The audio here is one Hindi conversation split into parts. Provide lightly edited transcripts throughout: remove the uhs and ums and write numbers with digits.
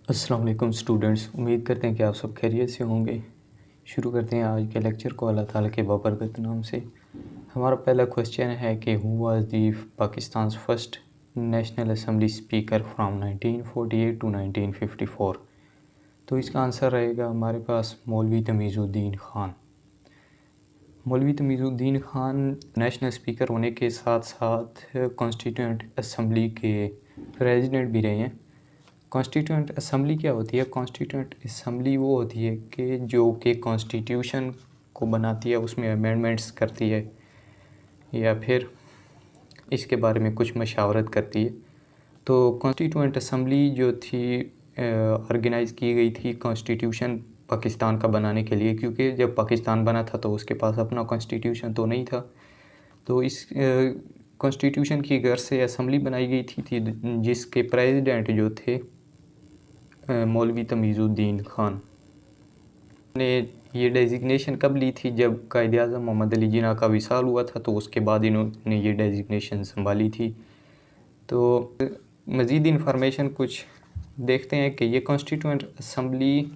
अस्सलाम वालेकुम स्टूडेंट्स, उम्मीद करते हैं कि आप सब खैरियत से होंगे। शुरू करते हैं आज के लेक्चर को अल्लाह ताला के बाबरकत नाम से। हमारा पहला क्वेश्चन है कि who was the Pakistan first national assembly speaker from 1948 to 1954। तो इसका आंसर रहेगा हमारे पास मौलवी तमीज़ुद्दीन ख़ान। मौलवी तमीज़ुद्दीन ख़ान नेशनल स्पीकर होने के साथ साथ कॉन्स्टिट्यूंट असम्बली के प्रेसिडेंट भी रहे हैं। कॉन्स्टिट्यूंट असम्बली क्या होती है? कॉन्स्टिट्यूंट असम्बली वो होती है कि जो कि कॉन्स्टिट्यूशन को बनाती है, उसमें अमेंडमेंट्स करती है या फिर इसके बारे में कुछ मशावरत करती है। तो कॉन्स्टिट्यूंट असम्बली जो थी ऑर्गेनाइज़ की गई थी कॉन्स्टिट्यूशन पाकिस्तान का बनाने के लिए, क्योंकि जब पाकिस्तान बना था तो उसके पास अपना कॉन्स्टिट्यूशन तो नहीं था। तो इस कॉन्स्टिट्यूशन की गर्ज से असम्बली बनाई गई थी जिसके प्रेसिडेंट जो थे मौलवी तमीज़ुद्दीन ख़ान ने ये डेजिग्नेशन कब ली थी? जब कायद-ए-आज़म मोहम्मद अली जिन्ना का विसाल हुआ था, तो उसके बाद इन्होंने ये डेजिग्नेशन संभाली थी। तो मज़ीद इन्फॉर्मेशन कुछ देखते हैं कि ये कॉन्स्टिट्यूएंट असम्बली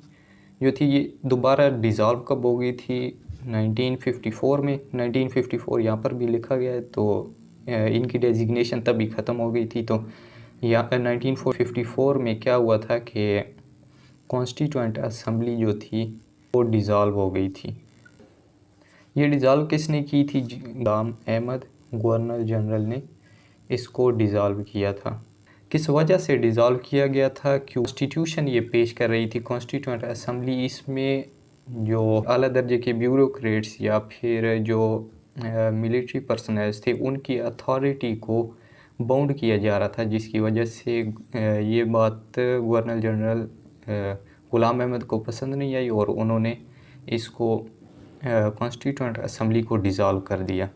जो थी ये दोबारा डिज़ॉल्व कब हो गई थी? 1954 में। 1954 यहाँ पर भी लिखा गया है, तो इनकी डेजिग्नेशन तभी ख़त्म हो गई थी। तो यहाँ 1954 में क्या हुआ था कि कॉन्स्टिट्यूएंट असम्बली जो थी वो डिज़ॉल्व हो गई थी। ये डिज़ॉल्व किसने की थी? गुलाम अहमद गवर्नर जनरल ने इसको डिज़ॉल्व किया था। किस वजह से डिज़ॉल्व किया गया था? कॉन्स्टिट्यूशन ये पेश कर रही थी कॉन्स्टिट्यूएंट असम्बली, इसमें जो आला दर्जे के ब्यूरोक्रेट्स या फिर जो मिलिट्री पर्सनल्स थे उनकी अथॉरिटी को बाउंड किया जा रहा था, जिसकी वजह से ये बात गवर्नर जनरल गुलाम अहमद को पसंद नहीं आई और उन्होंने इसको कॉन्स्टिट्यूएंट असम्बली को डिज़ॉल्व कर दिया।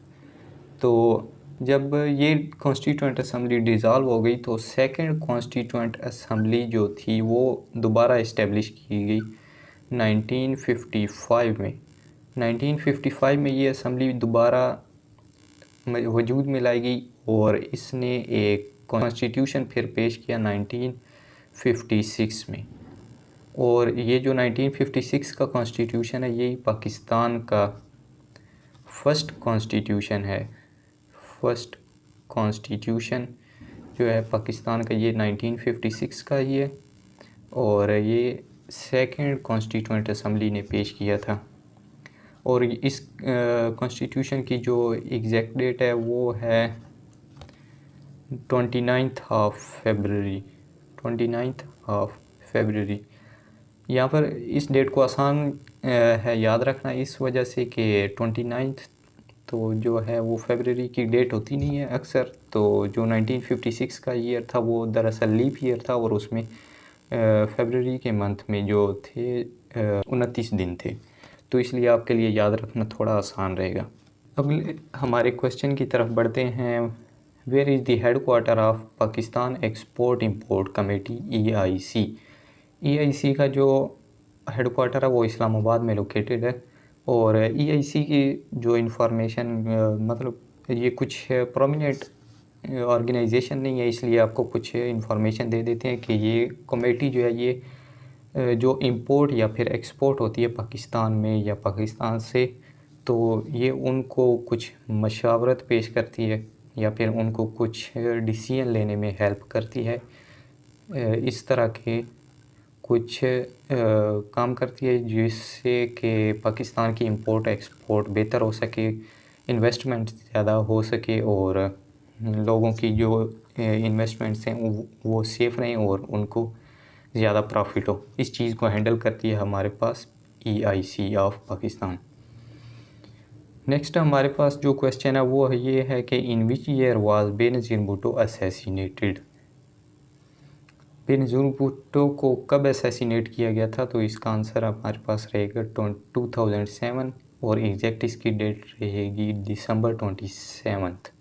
तो जब ये कॉन्स्टिट्यूएंट असम्बली डिज़ॉल्व हो गई तो सेकंड कॉन्स्टिट्यूएंट असम्बली जो थी वो दोबारा इस्टेब्लिश की गई 1955 में। 1955 में ये असम्बली दोबारा वजूद में लाई गई और इसने एक कॉन्स्टिट्यूशन फिर पेश किया 1956 में। और ये जो 1956 का कॉन्स्टिट्यूशन है यही पाकिस्तान का फर्स्ट कॉन्स्टिट्यूशन है। फर्स्ट कॉन्स्टिट्यूशन जो है पाकिस्तान का ये 1956 का ही है और ये सेकंड कॉन्स्टिट्यूएंट असम्बली ने पेश किया था। और इस कॉन्स्टिट्यूशन की जो एग्जैक्ट डेट है वो है 29 ऑफ फरवरी। यहाँ पर इस डेट को आसान है याद रखना इस वजह से कि 29 तो जो है वो फरवरी की डेट होती नहीं है अक्सर। तो जो 1956 का ईयर था वो दरअसल लीप ईयर था और उसमें फरवरी के मंथ में जो थे 29 दिन थे, तो इसलिए आपके लिए याद रखना थोड़ा आसान रहेगा। अगले हमारे क्वेश्चन की तरफ बढ़ते हैं। Where is the headquarter of Pakistan export import committee EIC? EIC का जो हेडक्वार्टर है वो इस्लामाबाद में लोकेटेड है। और EIC की जो इन्फॉर्मेशन मतलब ये कुछ प्रोमिनेंट ऑर्गेनाइजेशन नहीं है, इसलिए आपको कुछ इन्फॉर्मेशन दे देते हैं कि ये कमेटी जो है ये जो इंपोर्ट या फिर एक्सपोर्ट होती है पाकिस्तान में या पाकिस्तान से, तो ये उनको कुछ मशावरत पेश करती है या फिर उनको कुछ डिसीजन लेने में हेल्प करती है। इस तरह के कुछ काम करती है जिससे कि पाकिस्तान की इंपोर्ट एक्सपोर्ट बेहतर हो सके, इन्वेस्टमेंट ज़्यादा हो सके और लोगों की जो इन्वेस्टमेंट्स हैं वो सेफ़ रहें और उनको ज़्यादा प्रॉफिट हो। इस चीज़ को हैंडल करती है हमारे पास EIC ऑफ पाकिस्तान। नेक्स्ट हमारे पास जो क्वेश्चन है वो ये है कि in which year was Benazir Bhutto assassinated? Benazir Bhutto को कब असैसिनेट किया गया था? तो इसका आंसर हमारे पास रहेगा 2007 और एग्जैक्ट इसकी डेट रहेगी दिसंबर 27।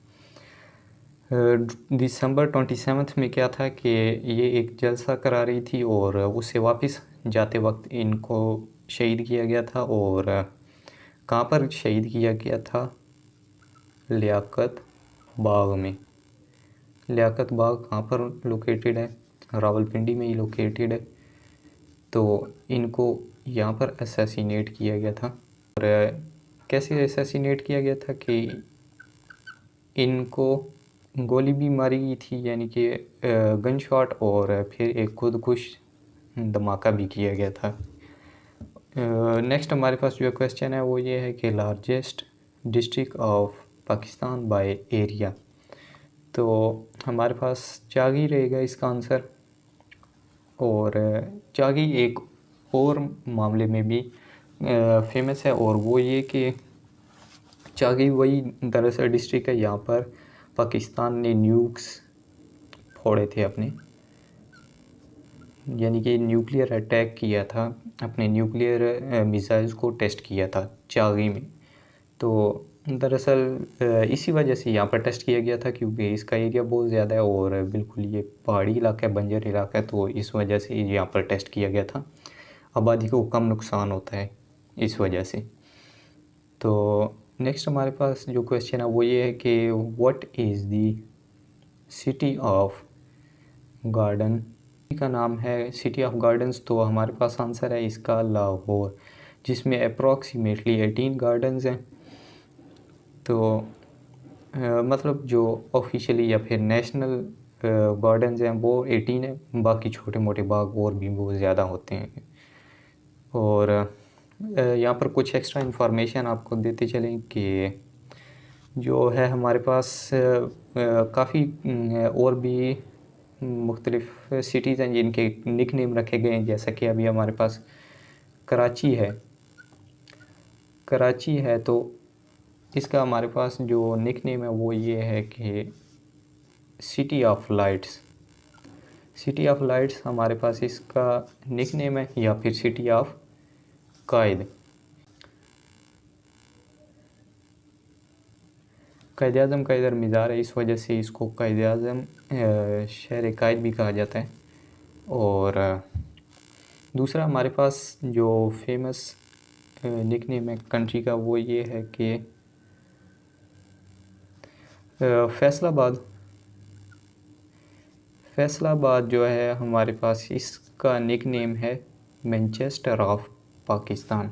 दिसंबर 27 में क्या था कि ये एक जलसा करा रही थी और उससे वापस जाते वक्त इनको शहीद किया गया था। और कहाँ पर शहीद किया गया था? लियाकत बाग में। लियाकत बाग कहाँ पर लोकेटेड है? रावलपिंडी में ही लोकेटेड है। तो इनको यहाँ पर असैसिनेट किया गया था। और कैसे असैसिनेट किया गया था कि इनको गोली भी मारी गई थी, यानी कि गन शॉट, और फिर एक खुदकुश धमाका भी किया गया था। नेक्स्ट हमारे पास जो क्वेश्चन है वो ये है कि largest district of Pakistan by area. तो हमारे पास चागी रहेगा इसका आंसर। और चागी एक और मामले में भी फेमस है, और वो ये कि चागी वही दरअसल डिस्ट्रिक्ट है यहाँ पर पाकिस्तान ने न्यूक्स फोड़े थे अपने, यानी कि न्यूक्लियर अटैक किया था, अपने न्यूक्लियर मिसाइल्स को टेस्ट किया था चागी में। तो दरअसल इसी वजह से यहाँ पर टेस्ट किया गया था, क्योंकि इसका एरिया बहुत ज़्यादा है और बिल्कुल ये पहाड़ी इलाका है, बंजर इलाका है, तो इस वजह से यहाँ पर टेस्ट किया गया था। आबादी को कम नुकसान होता है इस वजह से। तो नेक्स्ट हमारे पास जो क्वेश्चन है वो ये है कि what is the city of garden का नाम है सिटी ऑफ गार्डन्स। तो हमारे पास आंसर है इसका लाहौर, जिसमें अप्रॉक्सीमेटली 18 गार्डन्स हैं। तो मतलब जो ऑफिशियली या फिर नेशनल गार्डन्स हैं वो 18 है, बाकी छोटे मोटे बाग और भी बहुत ज़्यादा होते हैं। और यहाँ पर कुछ एक्स्ट्रा इन्फॉर्मेशन आपको देते चलें कि जो है हमारे पास काफ़ी और भी मुख्तलिफ़ सिटीज़ हैं जिनके निक नेम रखे गए हैं। जैसा कि अभी हमारे पास कराची है, तो इसका हमारे पास जो निक नेम है वो ये है कि सिटी ऑफ लाइट्स हमारे पास इसका निक नेम है, या फिर सिटी ऑफ कायद आज़म का इधर मज़ार है, इस वजह से इसको कायद आज़म शहर कायद भी कहा जाता है। और दूसरा हमारे पास जो फेमस निक नेम है कंट्री का वो ये है कि फैसलाबाद जो है हमारे पास इसका निक नेम है मैनचेस्टर ऑफ पाकिस्तान।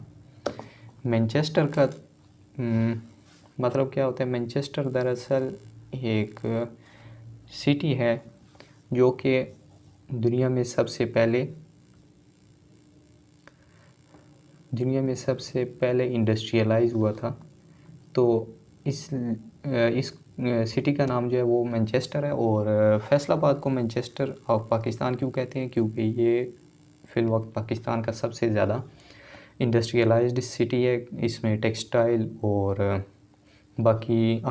मैनचेस्टर का मतलब क्या होता है? मैनचेस्टर दरअसल एक सिटी है जो कि दुनिया में सबसे पहले इंडस्ट्रियलाइज हुआ था। तो इस सिटी का नाम जो है वो मैनचेस्टर है। और फैसलाबाद को मैनचेस्टर ऑफ पाकिस्तान क्यों कहते हैं? क्योंकि ये फ़िलवक्त पाकिस्तान का सबसे ज़्यादा इंडस्ट्रियलाइज्ड सिटी है। इसमें टेक्सटाइल और बाकी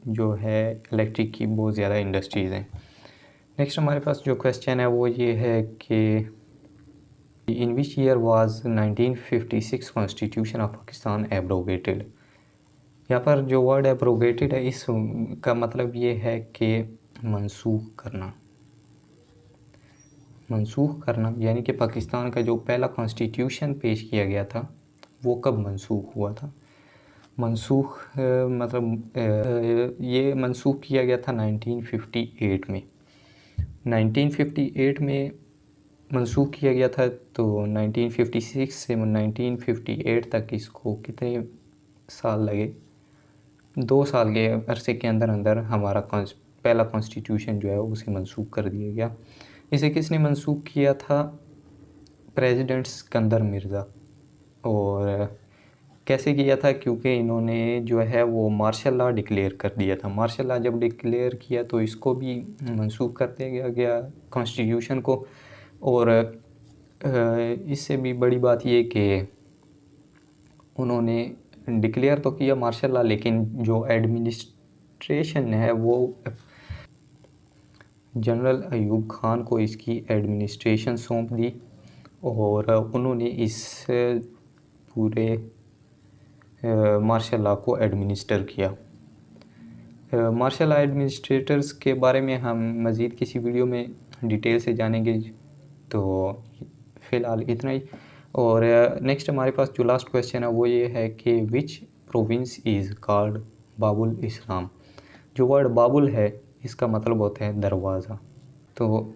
जो है इलेक्ट्रिक की बहुत ज़्यादा इंडस्ट्रीज़ हैं। नेक्स्ट हमारे पास जो क्वेश्चन है वो ये है कि in which year was 1956 constitution of Pakistan abrogated. यहाँ पर जो वर्ड एब्रोगेटेड है इसका मतलब ये है कि मनसूख करना, यानी कि पाकिस्तान का जो पहला कॉन्स्टिट्यूशन पेश किया गया था वो कब मनसूख हुआ था? ये मनसूख किया गया था 1958 में। 1958 में मनसूख किया गया था। तो 1956 से 1958 तक इसको कितने साल लगे? 2 साल के अरसे के अंदर हमारा पहला कॉन्स्टिट्यूशन जो है उसे मनसूख कर दिया गया। इसे किसने मनसूख किया था? प्रेसिडेंट सिकंदर मिर्ज़ा। और कैसे किया था? क्योंकि इन्होंने जो है वो मार्शल लॉ डिक्लेयर कर दिया था। मार्शल लॉ जब डिक्लेयर किया तो इसको भी मनसूख कर दिया गया कॉन्स्टिट्यूशन को। और इससे भी बड़ी बात ये कि उन्होंने डिक्लेयर तो किया मार्शल लॉ, लेकिन जो एडमिनिस्ट्रेशन है वो जनरल अयूब खान को इसकी एडमिनिस्ट्रेशन सौंप दी। और उन्होंने इस पूरे मार्शल लॉ को एडमिनिस्टर किया। मार्शल लॉ एडमिनिस्ट्रेटर्स के बारे में हम मज़ीद किसी वीडियो में डिटेल से जानेंगे। तो फ़िलहाल इतना ही। और नेक्स्ट हमारे पास जो लास्ट क्वेश्चन है वो ये है कि विच प्रोविंस इज़ कॉल्ड बाबुल इस्लाम। जो वर्ड बाबुल है इसका मतलब होता है दरवाज़ा। तो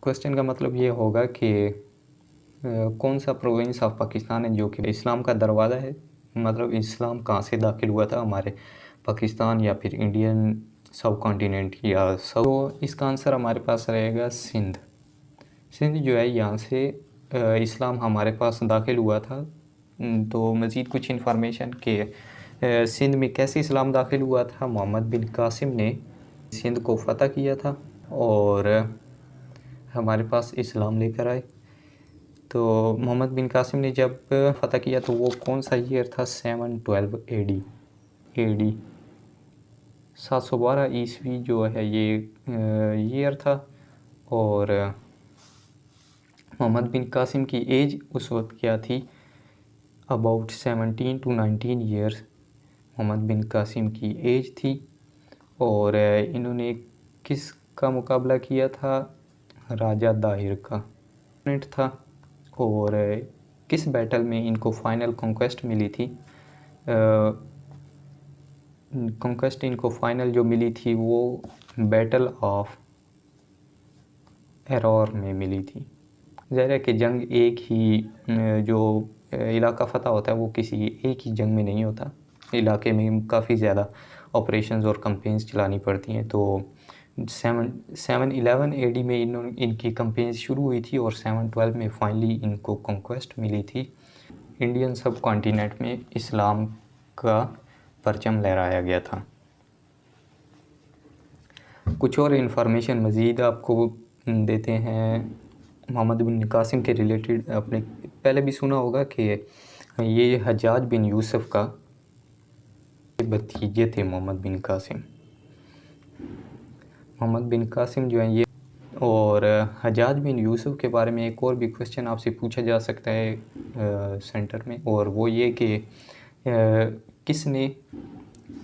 क्वेश्चन का मतलब ये होगा कि कौन सा प्रोविंस ऑफ पाकिस्तान है जो कि इस्लाम का दरवाज़ा है, मतलब इस्लाम कहाँ से दाखिल हुआ था हमारे पाकिस्तान या फिर इंडियन सब कॉन्टिनेंट या सब। तो इसका आंसर हमारे पास रहेगा सिंध। सिंध जो है यहाँ से इस्लाम हमारे पास दाखिल हुआ था। तो मज़ीद कुछ इन्फॉर्मेशन के सिंध में कैसे इस्लाम दाखिल हुआ था। मोहम्मद बिन कासिम ने सिंध को फ़तह किया था और हमारे पास इस्लाम लेकर आए। तो मोहम्मद बिन कासिम ने जब फ़तह किया तो वो कौन सा ईयर था, 712 AD 712 ईस्वी जो है ये ईयर था। और मोहम्मद बिन कासिम की एज उस वक्त क्या थी, अबाउट 17 to 19 ईयर्स मोहम्मद बिन कासिम की एज थी। और इन्होंने किसका मुकाबला किया था, राजा दाहिर का था। और किस बैटल में इनको फाइनल कॉन्क्वेस्ट मिली थी, कॉन्क्वेस्ट इनको फाइनल जो मिली थी वो बैटल ऑफ एरोर में मिली थी। ज़ाहिर है कि जंग एक ही जो इलाका फ़तह होता है वो किसी एक ही जंग में नहीं होता, इलाके में काफ़ी ज़्यादा ऑपरेशंस और कंपेन्स चलानी पड़ती हैं। तो 711 AD में इनकी कंपेन्स शुरू हुई थी और 712 में फाइनली इनको कॉन्क्वेस्ट मिली थी। इंडियन सब कॉन्टिनेंट में इस्लाम का परचम लहराया गया था। कुछ और इन्फॉर्मेशन मज़ीद आपको देते हैं मोहम्मद बिन कासिम के रिलेटेड। आपने पहले भी सुना होगा कि ये हज्जाज बिन यूसुफ का भतीजे थे मोहम्मद बिन कासिम। मोहम्मद बिन कासिम जो हैं ये, और हज्जाज बिन यूसुफ के बारे में एक और भी क्वेश्चन आपसे पूछा जा सकता है सेंटर में, और वो ये कि किसने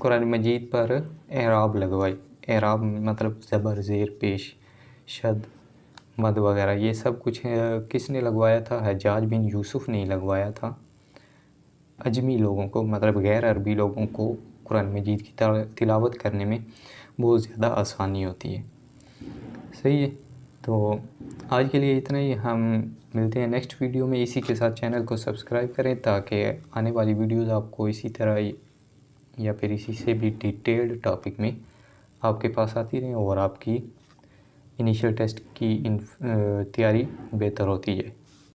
कुरान मजीद पर एराब लगवाई। एराब मतलब ज़बर ज़ेर पेश शद मद वगैरह ये सब कुछ किसने लगवाया था, हज्जाज बिन यूसुफ ने लगवाया था। अजमी लोगों को मतलब गैर अरबी लोगों को कुरान मजीद की तिलावत करने में बहुत ज़्यादा आसानी होती है। सही है, तो आज के लिए इतना ही। हम मिलते हैं नेक्स्ट वीडियो में। इसी के साथ चैनल को सब्सक्राइब करें ताकि आने वाली वीडियोज़ आपको इसी तरह या फिर इसी से भी डिटेल्ड टॉपिक में आपके पास आती रहें और आपकी इनिशियल टेस्ट की तैयारी बेहतर होती है।